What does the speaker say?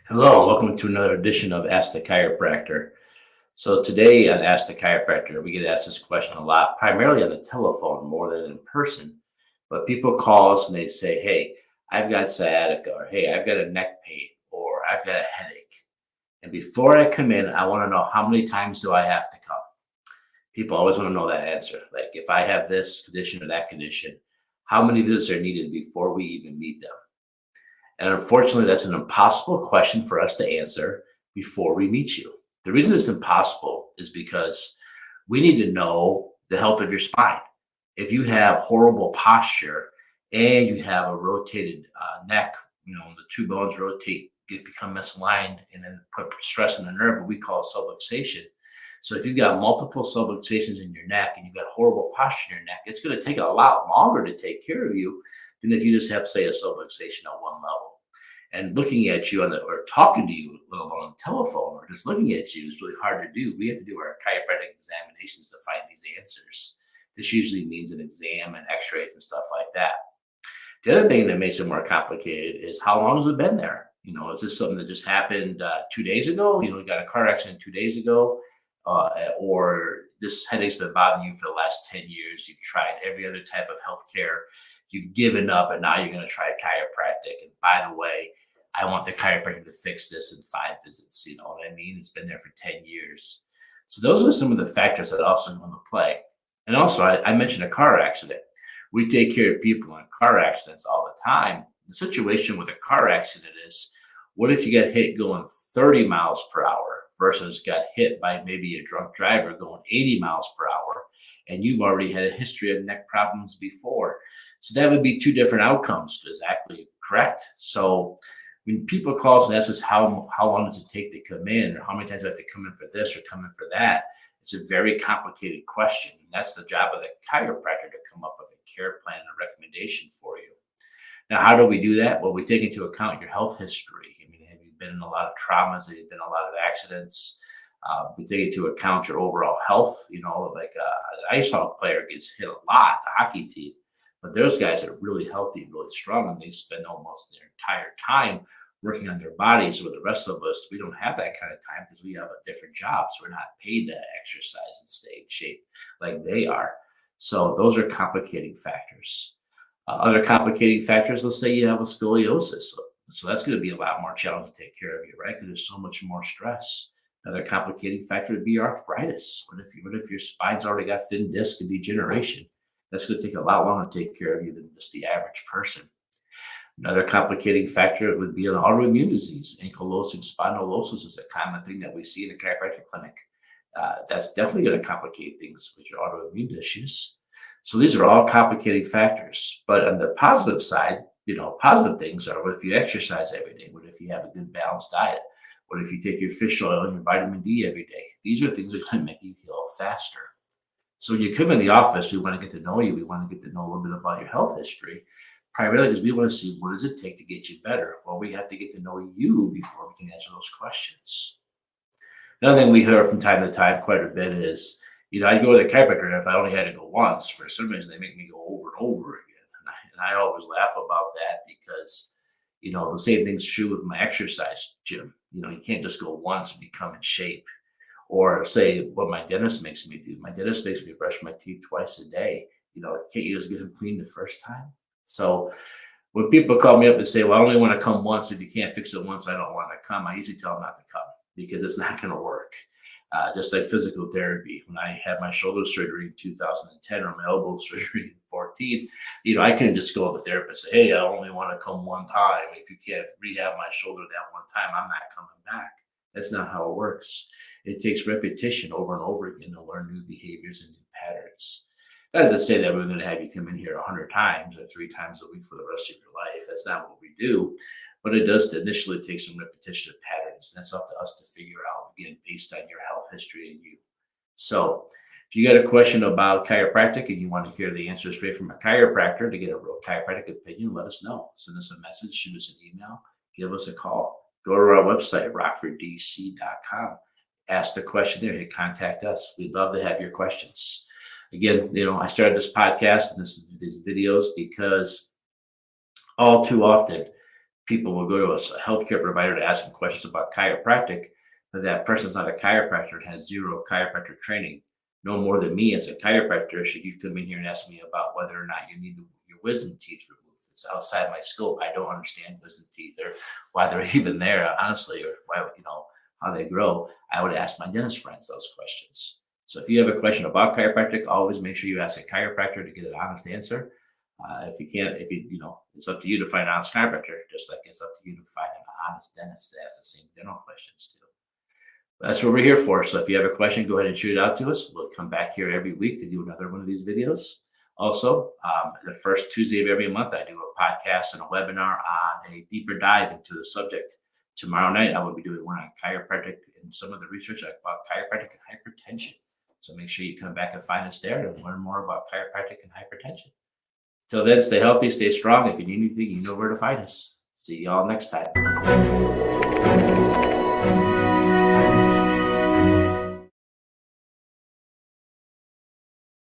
Hello, welcome to another edition of Ask the Chiropractor. So today on Ask the Chiropractor, we get asked this question a lot, primarily on the telephone more than in person. But people call us and they say, "Hey, I've got sciatica," or "Hey, I've got a neck pain," or "I've got a headache." And before I come in, I want to know how many times do I have to come? People always want to know that answer. Like if I have this condition or that condition, how many visits are needed before we even meet them? And unfortunately, that's an impossible question for us to answer before we meet you. The reason it's impossible is because we need to know the health of your spine. If you have horrible posture and you have a rotated neck, the two bones rotate, become misaligned, and then put stress on the nerve, what we call subluxation. So if you've got multiple subluxations in your neck and you've got horrible posture in your neck, it's going to take a lot longer to take care of you than if you just have, say, a subluxation at one level. And looking at you or talking to you, let alone on the telephone, or just looking at you is really hard to do. We have to do our chiropractic examinations to find these answers. This usually means an exam and x-rays and stuff like that. The other thing that makes it more complicated is how long has it been there? Is this something that just happened 2 days ago? You got a car accident 2 days ago, or this headache's been bothering you for the last 10 years. You've tried every other type of healthcare. You've given up, and now you're going to try chiropractic. And by the way, I want the chiropractor to fix this in 5 visits. You know what I mean? It's been there for 10 years. So those are some of the factors that also come into play. And also, I mentioned a car accident. We take care of people in car accidents all the time. The situation with a car accident is, what if you get hit going 30 miles per hour versus got hit by maybe a drunk driver going 80 miles per hour, and you've already had a history of neck problems before? So that would be two different outcomes. Exactly correct. So when people call us and ask us how long does it take to come in, or how many times do I have to come in for this or come in for that, it's a very complicated question. And that's the job of the chiropractor to come up with a care plan and a recommendation for you. Now, how do we do that? Well, we take into account your health history. I mean, have you been in a lot of traumas? Have you been in a lot of accidents? We take into account your overall health. Like an ice hockey player gets hit a lot, the hockey team, but those guys are really healthy, really strong, and they spend almost their entire time working on their bodies. Where the rest of us, we don't have that kind of time because we have a different job. So we're not paid to exercise and stay in shape like they are. So those are complicating factors. Other complicating factors, let's say you have a scoliosis. So that's going to be a lot more challenging to take care of you, right? Because there's so much more stress. Another complicating factor would be arthritis. What if your spine's already got thin disc and degeneration? That's going to take a lot longer to take care of you than just the average person. Another complicating factor would be an autoimmune disease. Ankylosing spondylosis is a common thing that we see in a chiropractic clinic. That's definitely going to complicate things with your autoimmune issues. So these are all complicating factors. But on the positive side, positive things are, what if you exercise every day? What if you have a good balanced diet? What if you take your fish oil and your vitamin D every day? These are things that are going to make you heal faster. So when you come in the office, we want to get to know you. We want to get to know a little bit about your health history, primarily because we want to see, what does it take to get you better? Well, we have to get to know you before we can answer those questions. Another thing we hear from time to time quite a bit is, I'd go to the chiropractor if I only had to go once. For some reason, they make me go over and over again. And I always laugh about that because, the same thing's true with my exercise gym. You can't just go once and become in shape. Or say what my dentist makes me do. My dentist makes me brush my teeth twice a day. Can't you just get them clean the first time? So when people call me up and say, "Well, I only want to come once. If you can't fix it once, I don't want to come," I usually tell them not to come because it's not going to work. Just like physical therapy. When I had my shoulder surgery in 2010 or my elbow surgery in 2014, I couldn't just go to the therapist and say, "Hey, I only want to come one time. If you can't rehab my shoulder that one time, I'm not coming back." That's not how it works. It takes repetition over and over again to learn new behaviors and new patterns. Not to say that we're going to have you come in here 100 times or 3 times a week for the rest of your life. That's not what we do. But it does initially take some repetition of patterns. And that's up to us to figure out, again, based on your health history and you. So if you got a question about chiropractic and you want to hear the answer straight from a chiropractor to get a real chiropractic opinion, let us know. Send us a message, shoot us an email, give us a call. Go to our website, rockforddc.com. Ask the question there. Hit contact us. We'd love to have your questions. Again, I started this podcast and these videos because all too often people will go to a healthcare provider to ask them questions about chiropractic, but that person's not a chiropractor and has zero chiropractor training. No more than me as a chiropractor should you come in here and ask me about whether or not you need your wisdom teeth removed. It's outside my scope. I don't understand wisdom teeth or why they're even there, honestly, or why, how they grow. I would ask my dentist friends those questions. So if you have a question about chiropractic, always make sure you ask a chiropractor to get an honest answer. If you can't, it's up to you to find an honest chiropractor, just like it's up to you to find an honest dentist to ask the same dental questions too. But that's what we're here for. So if you have a question, go ahead and shoot it out to us. We'll come back here every week to do another one of these videos. Also, the first Tuesday of every month, I do a podcast and a webinar on a deeper dive into the subject. Tomorrow night, I will be doing one on chiropractic and some of the research about chiropractic and hypertension. So make sure you come back and find us there to learn more about chiropractic and hypertension. Till then, stay healthy, stay strong. If you need anything, you know where to find us. See y'all next time.